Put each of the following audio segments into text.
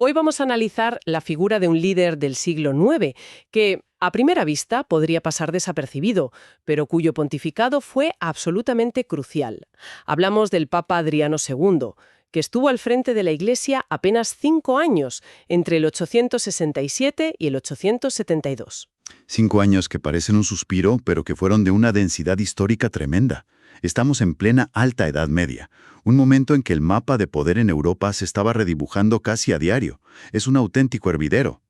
Hoy vamos a analizar la figura de un líder del siglo IX que, a primera vista, podría pasar desapercibido, pero cuyo pontificado fue absolutamente crucial. Hablamos del Papa Adriano II, que estuvo al frente de la Iglesia apenas 5 años, entre el 867 y el 872. 5 años que parecen un suspiro, pero que fueron de una densidad histórica tremenda. Estamos en plena Alta Edad Media, un momento en que el mapa de poder en Europa se estaba redibujando casi a diario. Es un auténtico hervidero.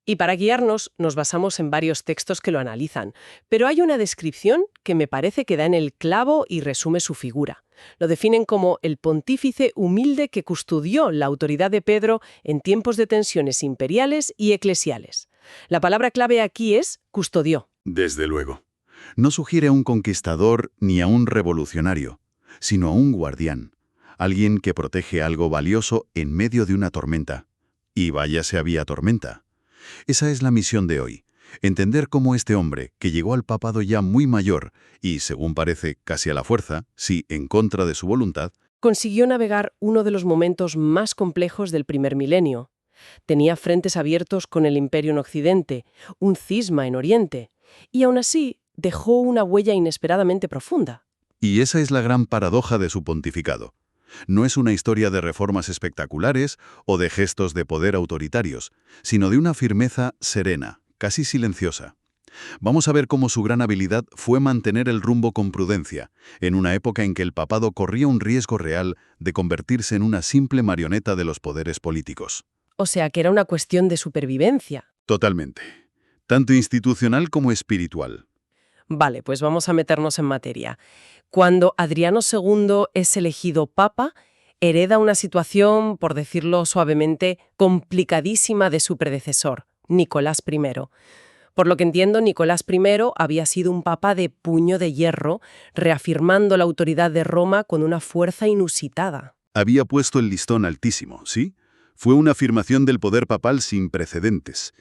Y para guiarnos, nos basamos en varios textos que lo analizan, pero hay una descripción que me parece que da en el clavo y resume su figura. Lo definen como el pontífice humilde que custodió la autoridad de Pedro en tiempos de tensiones imperiales y eclesiales. La palabra clave aquí es custodió. Desde luego. No sugiere a un conquistador ni a un revolucionario, sino a un guardián, alguien que protege algo valioso en medio de una tormenta. Y vaya si había tormenta. Esa es la misión de hoy, entender cómo este hombre, que llegó al papado ya muy mayor y, según parece, casi a la fuerza, sí, en contra de su voluntad, Consiguió navegar uno de los momentos más complejos del primer milenio. Tenía frentes abiertos con el imperio en Occidente, un cisma en Oriente, y aún así dejó una huella inesperadamente profunda. y esa es la gran paradoja de su pontificado. No es una historia de reformas espectaculares o de gestos de poder autoritarios, sino de una firmeza serena, casi silenciosa. Vamos a ver cómo su gran habilidad fue mantener el rumbo con prudencia, en una época en que el papado corría un riesgo real de convertirse en una simple marioneta de los poderes políticos. O sea que era una cuestión de supervivencia. Totalmente. Tanto institucional como espiritual. Vale, pues vamos a meternos en materia. Cuando Adriano II es elegido papa, hereda una situación, por decirlo suavemente, complicadísima de su predecesor, Nicolás I. Por lo que entiendo, Nicolás I había sido un papa de puño de hierro, reafirmando la autoridad de Roma con una fuerza inusitada. Había puesto el listón altísimo, ¿sí? Fue una afirmación del poder papal sin precedentes.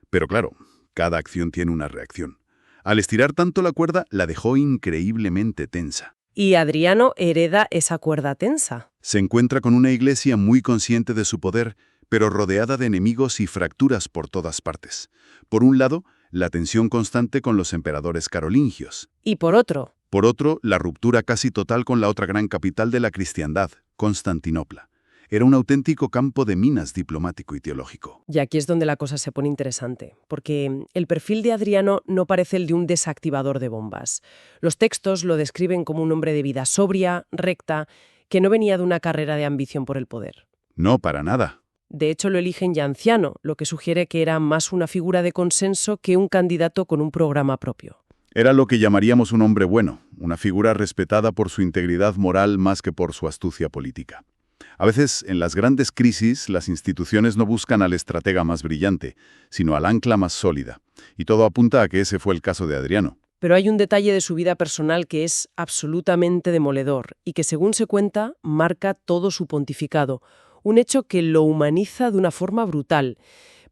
Pero claro, cada acción tiene una reacción. Al estirar tanto la cuerda, la dejó increíblemente tensa. Y Adriano hereda esa cuerda tensa. Se encuentra con una iglesia muy consciente de su poder, pero rodeada de enemigos y fracturas por todas partes. Por un lado, la tensión constante con los emperadores carolingios. Y por otro, Por otro, la ruptura casi total con la otra gran capital de la cristiandad, Constantinopla. Era un auténtico campo de minas diplomático y teológico. y aquí es donde la cosa se pone interesante, porque el perfil de Adriano no parece el de un desactivador de bombas. Los textos lo describen como un hombre de vida sobria, recta, que no venía de una carrera de ambición por el poder. No, para nada. De hecho, lo eligen ya anciano, lo que sugiere que era más una figura de consenso que un candidato con un programa propio. Era lo que llamaríamos un hombre bueno, una figura respetada por su integridad moral más que por su astucia política. A veces, en las grandes crisis, las instituciones no buscan al estratega más brillante, sino al ancla más sólida. Y todo apunta a que ese fue el caso de Adriano. Pero hay un detalle de su vida personal que es absolutamente demoledor y que, según se cuenta, marca todo su pontificado, un hecho que lo humaniza de una forma brutal.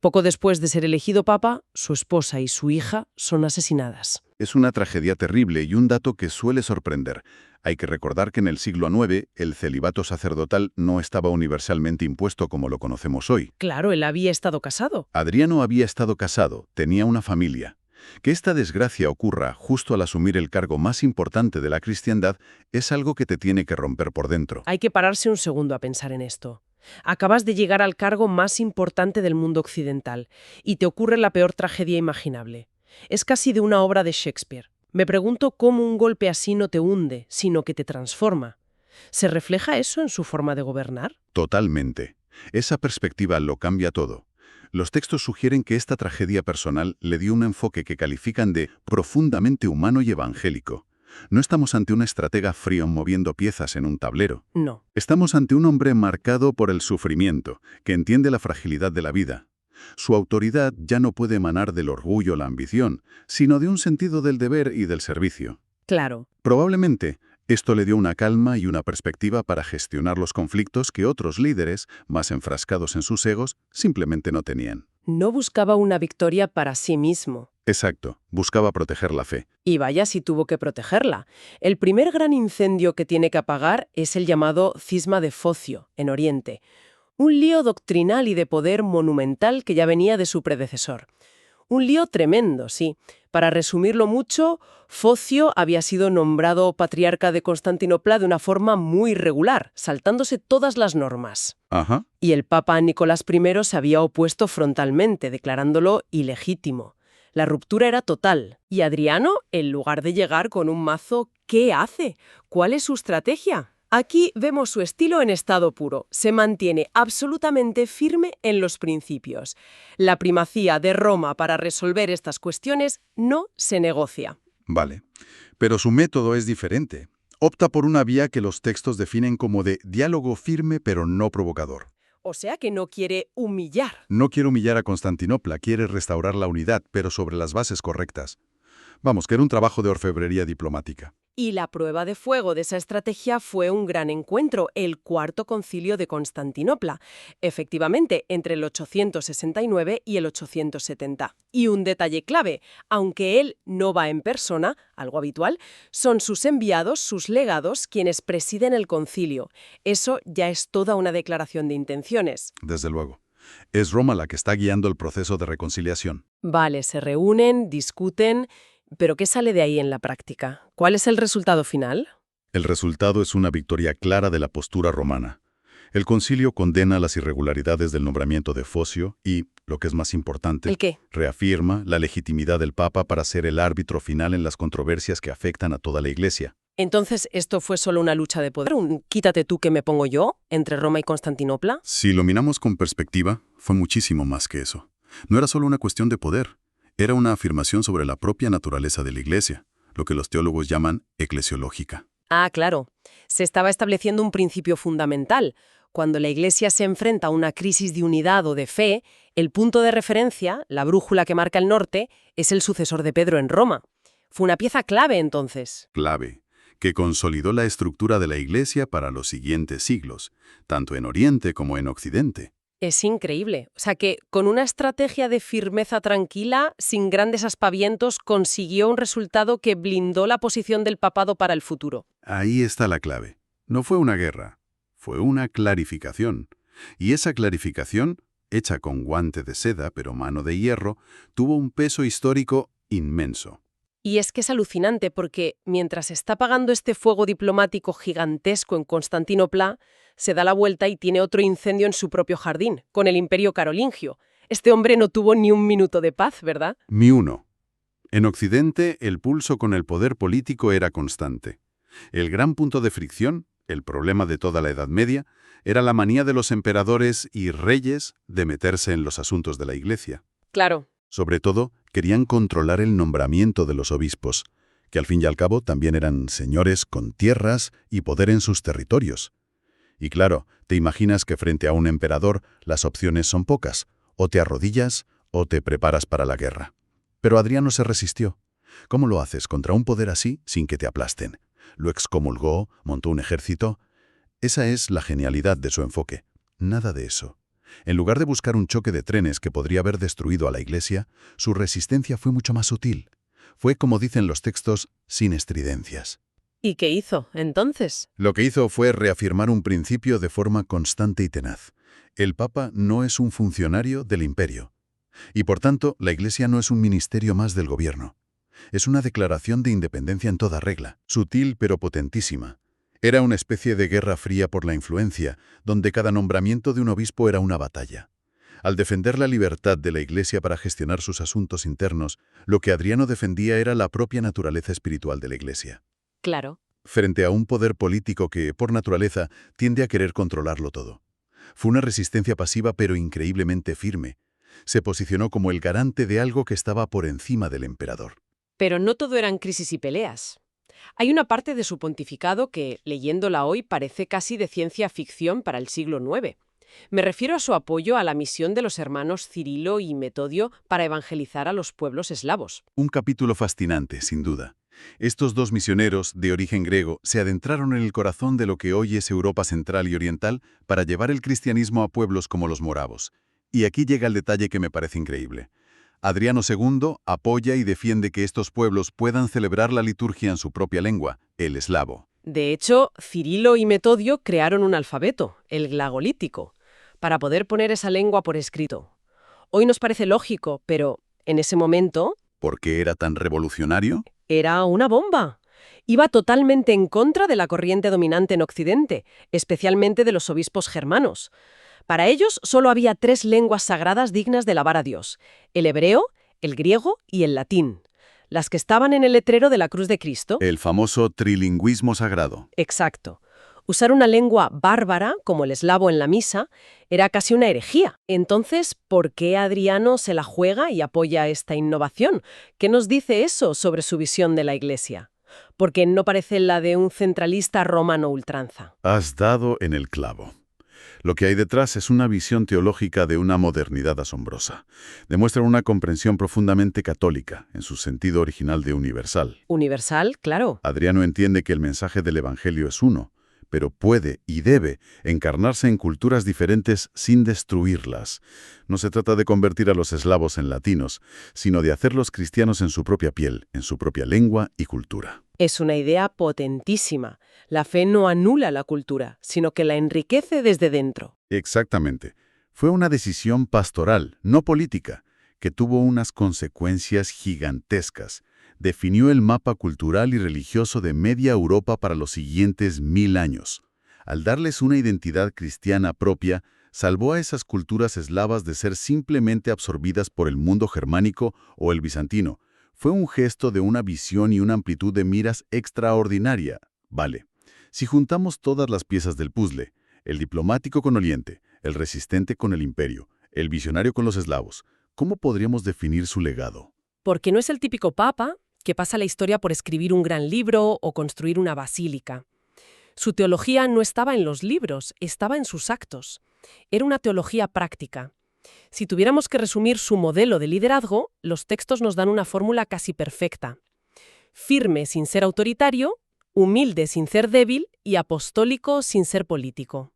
Poco después de ser elegido papa, su esposa y su hija son asesinadas. Es una tragedia terrible y un dato que suele sorprender. Hay que recordar que en el siglo IX el celibato sacerdotal no estaba universalmente impuesto como lo conocemos hoy. Claro, él había estado casado. Adriano había estado casado, tenía una familia. Que esta desgracia ocurra justo al asumir el cargo más importante de la cristiandad es algo que te tiene que romper por dentro. Hay que pararse un segundo a pensar en esto. Acabas de llegar al cargo más importante del mundo occidental y te ocurre la peor tragedia imaginable. Es casi de una obra de Shakespeare. Me pregunto cómo un golpe así no te hunde, sino que te transforma. ¿Se refleja eso en su forma de gobernar? Totalmente. Esa perspectiva lo cambia todo. Los textos sugieren que esta tragedia personal le dio un enfoque que califican de profundamente humano y evangélico. No estamos ante un estratega frío moviendo piezas en un tablero. No. Estamos ante un hombre marcado por el sufrimiento, que entiende la fragilidad de la vida. Su autoridad ya no puede emanar del orgullo o la ambición, sino de un sentido del deber y del servicio. Claro. Probablemente, esto le dio una calma y una perspectiva para gestionar los conflictos que otros líderes, más enfrascados en sus egos, simplemente no tenían. No buscaba una victoria para sí mismo. Exacto, buscaba proteger la fe. Y vaya si tuvo que protegerla. El primer gran incendio que tiene que apagar es el llamado cisma de Focio, en Oriente. Un lío doctrinal y de poder monumental que ya venía de su predecesor. Un lío tremendo, sí. Para resumirlo mucho, Focio había sido nombrado patriarca de Constantinopla de una forma muy irregular, saltándose todas las normas. Ajá. Y el Papa Nicolás I se había opuesto frontalmente, declarándolo ilegítimo. La ruptura era total. Y Adriano, en lugar de llegar con un mazo, ¿qué hace? ¿Cuál es su estrategia? Aquí vemos su estilo en estado puro. Se mantiene absolutamente firme en los principios. La primacía de Roma para resolver estas cuestiones no se negocia. Vale. Pero su método es diferente. Opta por una vía que los textos definen como de diálogo firme pero no provocador. O sea que no quiere humillar. No quiere humillar a Constantinopla, quiere restaurar la unidad, pero sobre las bases correctas. Vamos, que era un trabajo de orfebrería diplomática. Y la prueba de fuego de esa estrategia fue un gran encuentro, el Cuarto Concilio de Constantinopla, efectivamente entre el 869 y el 870. Y un detalle clave, aunque él no va en persona, algo habitual, son sus enviados, sus legados, quienes presiden el concilio. Eso ya es toda una declaración de intenciones. Desde luego. Es Roma la que está guiando el proceso de reconciliación. Vale, se reúnen, discuten. ¿Pero qué sale de ahí en la práctica? ¿Cuál es el resultado final? El resultado es una victoria clara de la postura romana. El concilio condena las irregularidades del nombramiento de Focio y, lo que es más importante, ¿El qué? reafirma la legitimidad del Papa para ser el árbitro final en las controversias que afectan a toda la Iglesia. Entonces, ¿esto fue solo una lucha de poder? ¿Un quítate tú que me pongo yo entre Roma y Constantinopla? Si lo miramos con perspectiva, fue muchísimo más que eso. No era solo una cuestión de poder. Era una afirmación sobre la propia naturaleza de la Iglesia, lo que los teólogos llaman eclesiológica. Ah, claro. Se estaba estableciendo un principio fundamental. Cuando la Iglesia se enfrenta a una crisis de unidad o de fe, el punto de referencia, la brújula que marca el norte, es el sucesor de Pedro en Roma. Fue una pieza clave, entonces. Clave, que consolidó la estructura de la Iglesia para los siguientes siglos, tanto en Oriente como en Occidente. Es increíble. O sea que, con una estrategia de firmeza tranquila, sin grandes aspavientos, consiguió un resultado que blindó la posición del papado para el futuro. Ahí está la clave. No fue una guerra, fue una clarificación. Y esa clarificación, hecha con guante de seda pero mano de hierro, tuvo un peso histórico inmenso. Y es que es alucinante porque, mientras está apagando este fuego diplomático gigantesco en Constantinopla, se da la vuelta y tiene otro incendio en su propio jardín, con el Imperio Carolingio. Este hombre no tuvo ni un minuto de paz, ¿verdad? Ni uno. En Occidente, el pulso con el poder político era constante. El gran punto de fricción, el problema de toda la Edad Media, era la manía de los emperadores y reyes de meterse en los asuntos de la Iglesia. Claro. Sobre todo, querían controlar el nombramiento de los obispos, que al fin y al cabo también eran señores con tierras y poder en sus territorios. Y claro, te imaginas que frente a un emperador las opciones son pocas, o te arrodillas o te preparas para la guerra. Pero Adriano se resistió. ¿Cómo lo haces contra un poder así sin que te aplasten? Lo excomulgó, montó un ejército. Esa es la genialidad de su enfoque. Nada de eso. En lugar de buscar un choque de trenes que podría haber destruido a la Iglesia, su resistencia fue mucho más sutil. Fue, como dicen los textos, sin estridencias. ¿Y qué hizo, entonces? Lo que hizo fue reafirmar un principio de forma constante y tenaz. El Papa no es un funcionario del imperio. Y por tanto, la Iglesia no es un ministerio más del gobierno. Es una declaración de independencia en toda regla, sutil pero potentísima. Era una especie de guerra fría por la influencia, donde cada nombramiento de un obispo era una batalla. Al defender la libertad de la Iglesia para gestionar sus asuntos internos, lo que Adriano defendía era la propia naturaleza espiritual de la Iglesia. Claro. Frente a un poder político que, por naturaleza, tiende a querer controlarlo todo. Fue una resistencia pasiva pero increíblemente firme. Se posicionó como el garante de algo que estaba por encima del emperador. Pero no todo eran crisis y peleas. Hay una parte de su pontificado que, leyéndola hoy, parece casi de ciencia ficción para el siglo IX. Me refiero a su apoyo a la misión de los hermanos Cirilo y Metodio para evangelizar a los pueblos eslavos. Un capítulo fascinante, sin duda. Estos dos misioneros, de origen griego, se adentraron en el corazón de lo que hoy es Europa Central y Oriental para llevar el cristianismo a pueblos como los moravos. Y aquí llega el detalle que me parece increíble. Adriano II apoya y defiende que estos pueblos puedan celebrar la liturgia en su propia lengua, el eslavo. De hecho, Cirilo y Metodio crearon un alfabeto, el glagolítico. para poder poner esa lengua por escrito. Hoy nos parece lógico, pero en ese momento ¿Por qué era tan revolucionario? era una bomba. Iba totalmente en contra de la corriente dominante en Occidente, especialmente de los obispos germanos. Para ellos solo había 3 lenguas sagradas dignas de alabar a Dios: el hebreo, el griego y el latín. Las que estaban en el letrero de la cruz de Cristo. El famoso trilingüismo sagrado. Exacto. Usar una lengua bárbara, como el eslavo en la misa, era casi una herejía. Entonces, ¿por qué Adriano se la juega y apoya esta innovación? ¿Qué nos dice eso sobre su visión de la Iglesia? Porque no parece la de un centralista romano ultranza. Has dado en el clavo. Lo que hay detrás es una visión teológica de una modernidad asombrosa. Demuestra una comprensión profundamente católica, en su sentido original de universal. Universal, claro. Adriano entiende que el mensaje del Evangelio es uno, pero puede y debe encarnarse en culturas diferentes sin destruirlas. No se trata de convertir a los eslavos en latinos, sino de hacerlos cristianos en su propia piel, en su propia lengua y cultura. Es una idea potentísima. La fe no anula la cultura, sino que la enriquece desde dentro. Exactamente. Fue una decisión pastoral, no política, que tuvo unas consecuencias gigantescas. Definió el mapa cultural y religioso de media Europa para los siguientes 1000 años. Al darles una identidad cristiana propia, salvó a esas culturas eslavas de ser simplemente absorbidas por el mundo germánico o el bizantino. Fue un gesto de una visión y una amplitud de miras extraordinaria. Vale, si juntamos todas las piezas del puzzle, el diplomático con Oriente, el resistente con el Imperio, el visionario con los eslavos, ¿cómo podríamos definir su legado? Porque no es el típico papa que pasa la historia por escribir un gran libro o construir una basílica. Su teología no estaba en los libros, estaba en sus actos. Era una teología práctica. Si tuviéramos que resumir su modelo de liderazgo, los textos nos dan una fórmula casi perfecta. Firme sin ser autoritario, humilde sin ser débil y apostólico sin ser político.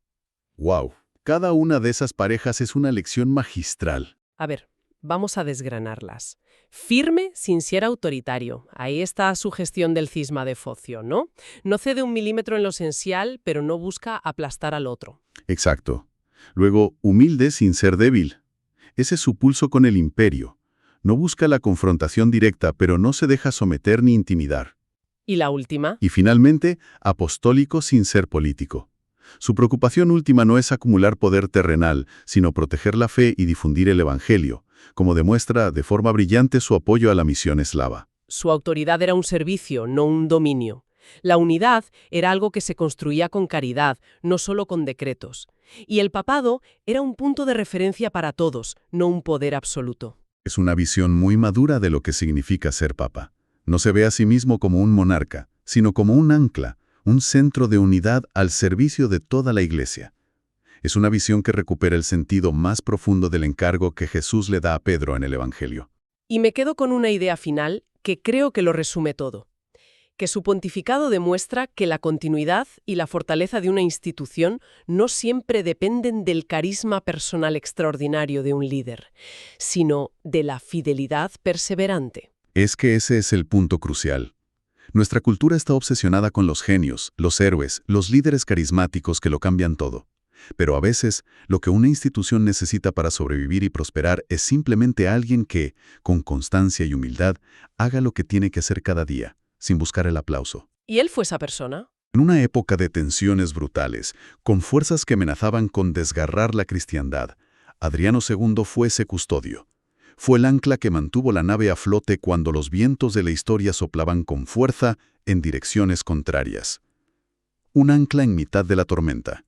¡Wow! Cada una de esas parejas es una lección magistral. A ver, vamos a desgranarlas. Firme sin ser autoritario. Ahí está su gestión del cisma de Focio, ¿no? No cede un milímetro en lo esencial, pero no busca aplastar al otro. Exacto. Luego, humilde sin ser débil. Ese es su pulso con el Imperio. No busca la confrontación directa, pero no se deja someter ni intimidar. ¿Y la última? Y finalmente, apostólico sin ser político. Su preocupación última no es acumular poder terrenal, sino proteger la fe y difundir el Evangelio, como demuestra de forma brillante su apoyo a la misión eslava. Su autoridad era un servicio, no un dominio. La unidad era algo que se construía con caridad, no solo con decretos. Y el papado era un punto de referencia para todos, no un poder absoluto. Es una visión muy madura de lo que significa ser papa. No se ve a sí mismo como un monarca, sino como un ancla, un centro de unidad al servicio de toda la Iglesia. Es una visión que recupera el sentido más profundo del encargo que Jesús le da a Pedro en el Evangelio. Y me quedo con una idea final que creo que lo resume todo. Que su pontificado demuestra que la continuidad y la fortaleza de una institución no siempre dependen del carisma personal extraordinario de un líder, sino de la fidelidad perseverante. Es que ese es el punto crucial. Nuestra cultura está obsesionada con los genios, los héroes, los líderes carismáticos que lo cambian todo. Pero a veces, lo que una institución necesita para sobrevivir y prosperar es simplemente alguien que, con constancia y humildad, haga lo que tiene que hacer cada día, sin buscar el aplauso. ¿Y él fue esa persona? En una época de tensiones brutales, con fuerzas que amenazaban con desgarrar la cristiandad, Adriano II fue ese custodio. Fue el ancla que mantuvo la nave a flote cuando los vientos de la historia soplaban con fuerza en direcciones contrarias. Un ancla en mitad de la tormenta.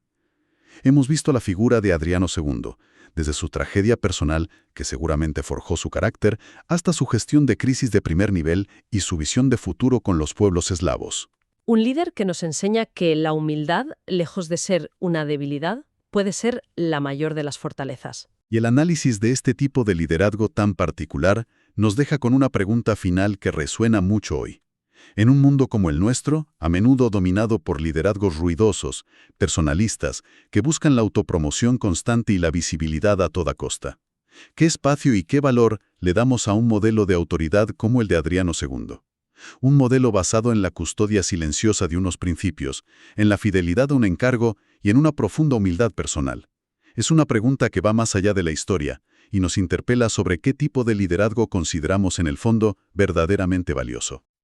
Hemos visto la figura de Adriano II, desde su tragedia personal, que seguramente forjó su carácter, hasta su gestión de crisis de primer nivel y su visión de futuro con los pueblos eslavos. Un líder que nos enseña que la humildad, lejos de ser una debilidad, puede ser la mayor de las fortalezas. Y el análisis de este tipo de liderazgo tan particular nos deja con una pregunta final que resuena mucho hoy. En un mundo como el nuestro, a menudo dominado por liderazgos ruidosos, personalistas, que buscan la autopromoción constante y la visibilidad a toda costa, ¿qué espacio y qué valor le damos a un modelo de autoridad como el de Adriano II? Un modelo basado en la custodia silenciosa de unos principios, en la fidelidad a un encargo y en una profunda humildad personal. Es una pregunta que va más allá de la historia y nos interpela sobre qué tipo de liderazgo consideramos en el fondo verdaderamente valioso.